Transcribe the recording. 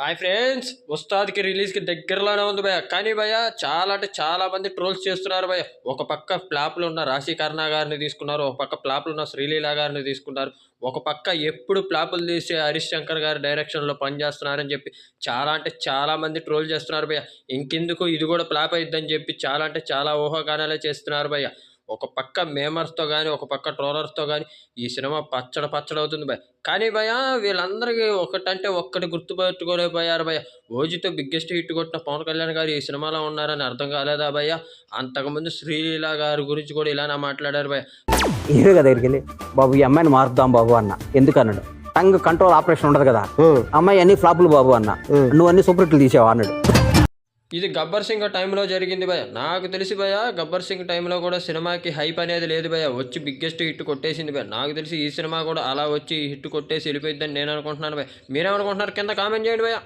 Hi friends, ఉస్తాద్కి రిలీజ్కి దగ్గరలోనే ఉంది భయ్య. కానీ భయ్య చాలా అంటే చాలా మంది ట్రోల్స్ చేస్తున్నారు భయ్య. ఒక పక్క ఫ్లాప్లు ఉన్న రాశి కర్ణ గారిని తీసుకున్నారు, ఒక పక్క ఫ్లాప్లు ఉన్న శ్రీలీల గారిని తీసుకున్నారు, ఒక పక్క ఎప్పుడు ఫ్లాపులు తీసే హరీష్ శంకర్ గారి డైరెక్షన్లో పనిచేస్తున్నారని చెప్పి చాలా అంటే చాలా మంది ట్రోల్ చేస్తున్నారు భయ్య. ఇంకెందుకు ఇది కూడా ఫ్లాప్ అయిద్దని చెప్పి చాలా అంటే చాలా ఊహాగానాలే చేస్తున్నారు భయ్య. ఒక పక్క మేమర్స్తో కానీ ఒక పక్క ట్రోలర్స్తో కానీ ఈ సినిమా పచ్చడవుతుంది భయ. కానీ భయ వీళ్ళందరికీ ఒకటంటే ఒక్కటి గుర్తుపెట్టుకోలేకపోయారు భయ. ఓజీతో బిగ్గెస్ట్ హిట్ కొట్టిన పవన్ కళ్యాణ్ గారు ఈ సినిమాలో ఉన్నారని అర్థం కాలేదా భయ్య? అంతకుముందు శ్రీలీల గారి గురించి కూడా ఇలానే మాట్లాడారు భయ. హీరో దగ్గరికి వెళ్ళి బాబు ఈ అమ్మాయిని మారుద్దాం బాబు అన్న. ఎందుకు అన్నాడు, టంగ్ కంట్రోల్ ఆపరేషన్ ఉండదు కదా, అమ్మాయి అన్ని ఫ్లాపులు బాబు అన్న, నువ్వు అన్ని సూపర్ హిట్లు తీసావా అన్నాడు. ఇది గబ్బర్ సింగ్ టైంలో జరిగింది భయ. నాకు తెలిసి భయ గబ్బర్ సింగ్ టైంలో కూడా సినిమాకి హైప్ అనేది లేదు భయ. వచ్చి బిగ్గెస్ట్ హిట్ కొట్టేసింది భయ. నాకు తెలిసి ఈ సినిమా కూడా అలా వచ్చి హిట్ కొట్టేసి వెళ్ళిపోయిందని నేను అనుకుంటున్నాను భయ. మీరేమనుకుంటున్నారు కింద కామెంట్ చేయండి భయ.